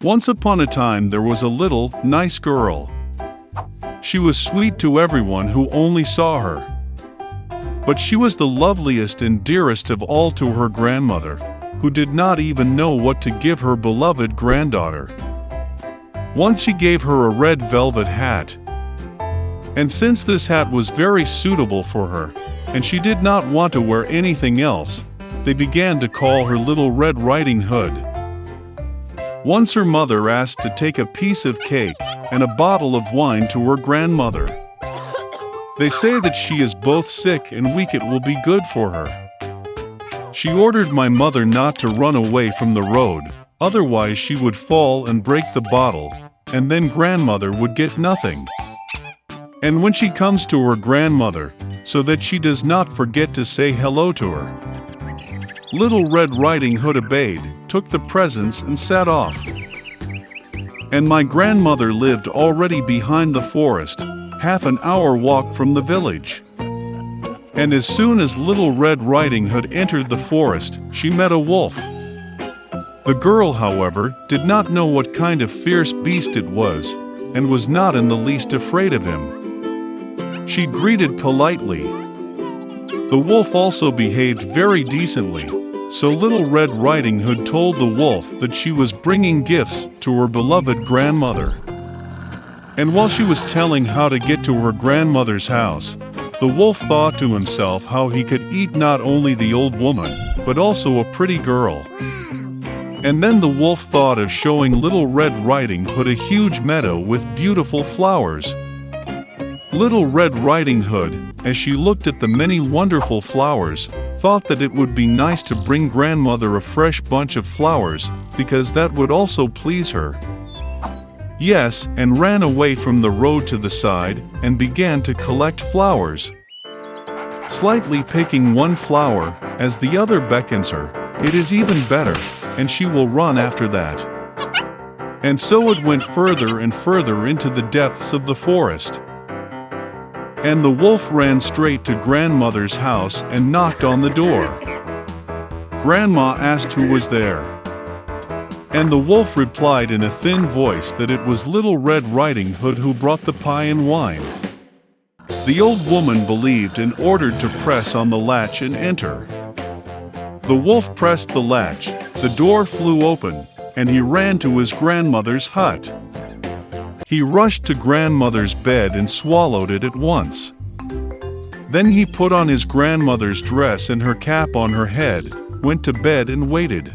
Once upon a time there was a little, nice girl. She was sweet to everyone who only saw her. But she was the loveliest and dearest of all to her grandmother, who did not even know what to give her beloved granddaughter. Once she gave her a red velvet hat. And since this hat was very suitable for her, and she did not want to wear anything else, they began to call her Little Red Riding Hood. Once her mother asked to take a piece of cake and a bottle of wine to her grandmother. They say that she is both sick and weak, it will be good for her. She ordered my mother not to run away from the road, otherwise she would fall and break the bottle, and then grandmother would get nothing. And when she comes to her grandmother, so that she does not forget to say hello to her. Little Red Riding Hood obeyed, took the presents and set off. And my grandmother lived already behind the forest, half an hour walk from the village. And as soon as Little Red Riding Hood entered the forest, she met a wolf. The girl, however, did not know what kind of fierce beast it was, and was not in the least afraid of him. She greeted politely. The wolf also behaved very decently, so Little Red Riding Hood told the wolf that she was bringing gifts to her beloved grandmother. And while she was telling how to get to her grandmother's house, the wolf thought to himself how he could eat not only the old woman, but also a pretty girl. And then the wolf thought of showing Little Red Riding Hood a huge meadow with beautiful flowers. Little Red Riding Hood, as she looked at the many wonderful flowers, thought that it would be nice to bring grandmother a fresh bunch of flowers, because that would also please her. Yes, and ran away from the road to the side, and began to collect flowers. Slightly picking one flower, as the other beckons her, it is even better, and she will run after that. And so it went further and further into the depths of the forest. And the wolf ran straight to grandmother's house and knocked on the door. Grandma asked who was there. And the wolf replied in a thin voice that it was Little Red Riding Hood who brought the pie and wine. The old woman believed and ordered to press on the latch and enter. The wolf pressed the latch, the door flew open, and he ran to his grandmother's hut. He rushed to grandmother's bed and swallowed it at once. Then he put on his grandmother's dress and her cap on her head, went to bed and waited.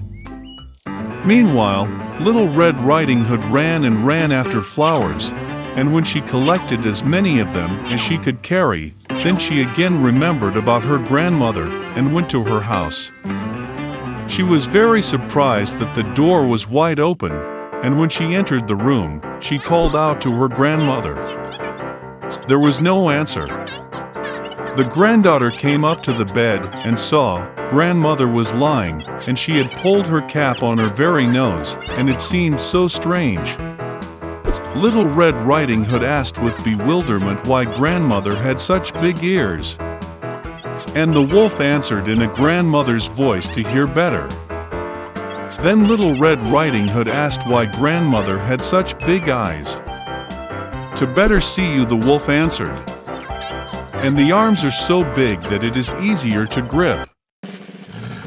Meanwhile, Little Red Riding Hood ran and ran after flowers, and when she collected as many of them as she could carry, then she again remembered about her grandmother and went to her house. She was very surprised that the door was wide open, and when she entered the room, she called out to her grandmother. There was no answer. The granddaughter came up to the bed and saw grandmother was lying, and she had pulled her cap on her very nose, and it seemed so strange. Little Red Riding Hood asked with bewilderment why grandmother had such big ears. And the wolf answered in a grandmother's voice to hear better. Then Little Red Riding Hood asked why grandmother had such big eyes. To better see you, the wolf answered. And the arms are so big that it is easier to grip.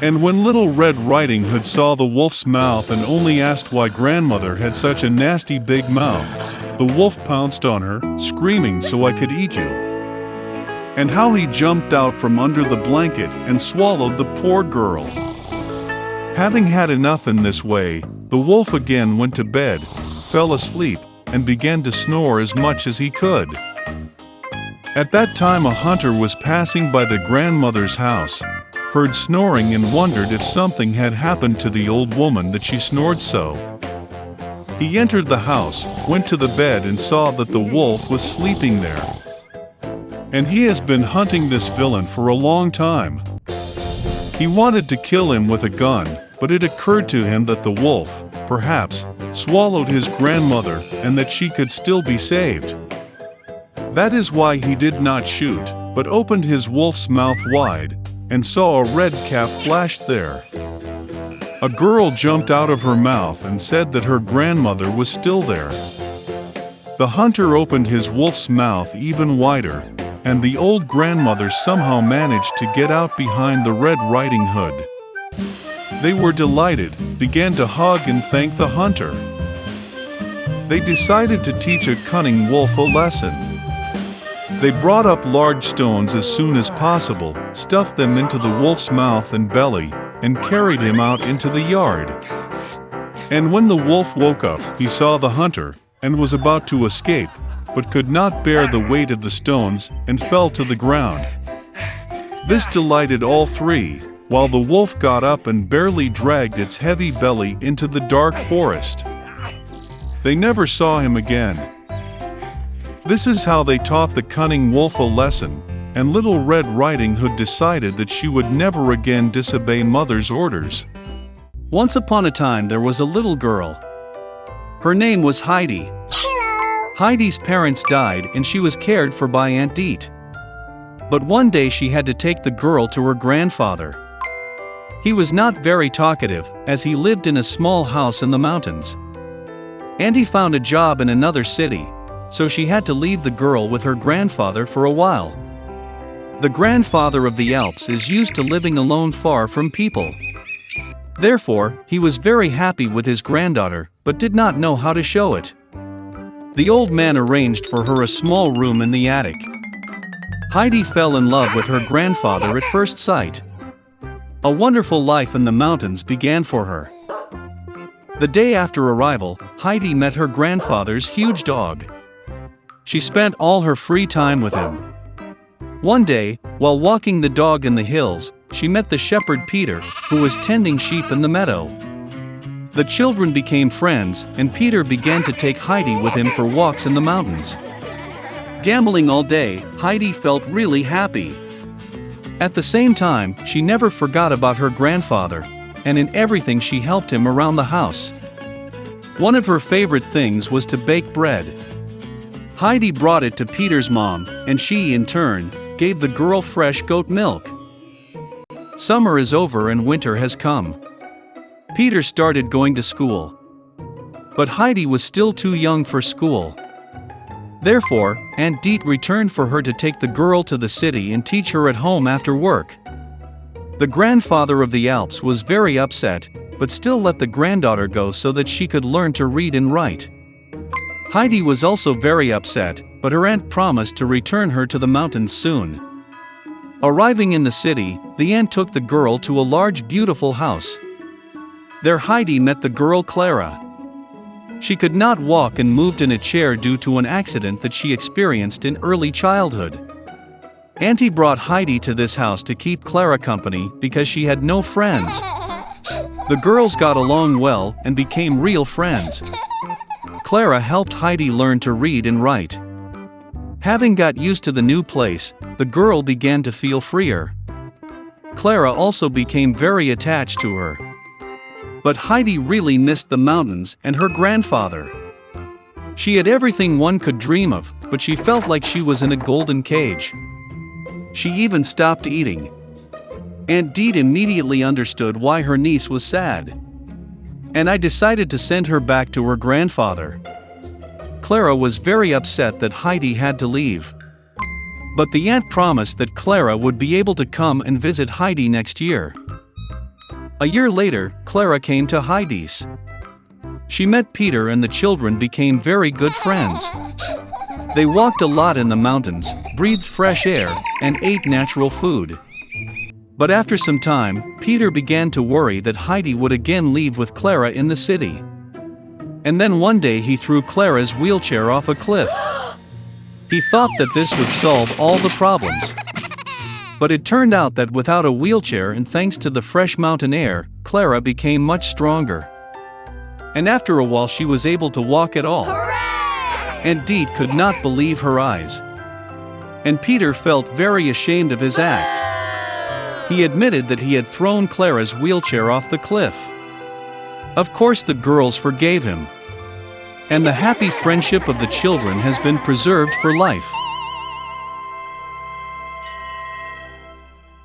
And when Little Red Riding Hood saw the wolf's mouth and only asked why grandmother had such a nasty big mouth, the wolf pounced on her, screaming, "So I could eat you!" And how he jumped out from under the blanket and swallowed the poor girl. Having had enough in this way, the wolf again went to bed, fell asleep, and began to snore as much as he could. At that time a hunter was passing by the grandmother's house, heard snoring and wondered if something had happened to the old woman that she snored so. He entered the house, went to the bed and saw that the wolf was sleeping there. And he has been hunting this villain for a long time. He wanted to kill him with a gun, but it occurred to him that the wolf, perhaps, swallowed his grandmother and that she could still be saved. That is why he did not shoot, but opened his wolf's mouth wide, and saw a red cap flashed there. A girl jumped out of her mouth and said that her grandmother was still there. The hunter opened his wolf's mouth even wider, and the old grandmother somehow managed to get out behind the Red Riding Hood. They were delighted, began to hug and thank the hunter. They decided to teach a cunning wolf a lesson. They brought up large stones as soon as possible, stuffed them into the wolf's mouth and belly, and carried him out into the yard. And when the wolf woke up, he saw the hunter, and was about to escape, but could not bear the weight of the stones, and fell to the ground. This delighted all three, while the wolf got up and barely dragged its heavy belly into the dark forest. They never saw him again. This is how they taught the cunning wolf a lesson, and Little Red Riding Hood decided that she would never again disobey Mother's orders. Once upon a time there was a little girl. Her name was Heidi. Heidi's parents died and she was cared for by Aunt Deet. But one day she had to take the girl to her grandfather. He was not very talkative, as he lived in a small house in the mountains. Auntie found a job in another city, so she had to leave the girl with her grandfather for a while. The grandfather of the Alps is used to living alone far from people. Therefore, he was very happy with his granddaughter, but did not know how to show it. The old man arranged for her a small room in the attic. Heidi fell in love with her grandfather at first sight. A wonderful life in the mountains began for her. The day after arrival, Heidi met her grandfather's huge dog. She spent all her free time with him. One day, while walking the dog in the hills, she met the shepherd Peter, who was tending sheep in the meadow. The children became friends, and Peter began to take Heidi with him for walks in the mountains. Gambling all day, Heidi felt really happy. At the same time, she never forgot about her grandfather, and in everything she helped him around the house. One of her favorite things was to bake bread. Heidi brought it to Peter's mom, and she, in turn, gave the girl fresh goat milk. Summer is over and winter has come. Peter started going to school. But Heidi was still too young for school. Therefore, Aunt Deet returned for her to take the girl to the city and teach her at home after work. The grandfather of the Alps was very upset, but still let the granddaughter go so that she could learn to read and write. Heidi was also very upset, but her aunt promised to return her to the mountains soon. Arriving in the city, the aunt took the girl to a large beautiful house. There Heidi met the girl Clara. She could not walk and moved in a chair due to an accident that she experienced in early childhood. Auntie brought Heidi to this house to keep Clara company because she had no friends. The girls got along well and became real friends. Clara helped Heidi learn to read and write. Having got used to the new place, the girl began to feel freer. Clara also became very attached to her. But Heidi really missed the mountains and her grandfather. She had everything one could dream of, but she felt like she was in a golden cage. She even stopped eating. Aunt Deet immediately understood why her niece was sad. And I decided to send her back to her grandfather. Clara was very upset that Heidi had to leave. But the aunt promised that Clara would be able to come and visit Heidi next year. A year later, Clara came to Heidi's. She met Peter and the children became very good friends. They walked a lot in the mountains, breathed fresh air, and ate natural food. But after some time, Peter began to worry that Heidi would again leave with Clara in the city. And then one day he threw Clara's wheelchair off a cliff. He thought that this would solve all the problems. But it turned out that without a wheelchair and thanks to the fresh mountain air, Clara became much stronger. And after a while she was able to walk at all. Aunt Deet could not believe her eyes. And Peter felt very ashamed of his act. He admitted that he had thrown Clara's wheelchair off the cliff. Of course the girls forgave him. And the happy friendship of the children has been preserved for life.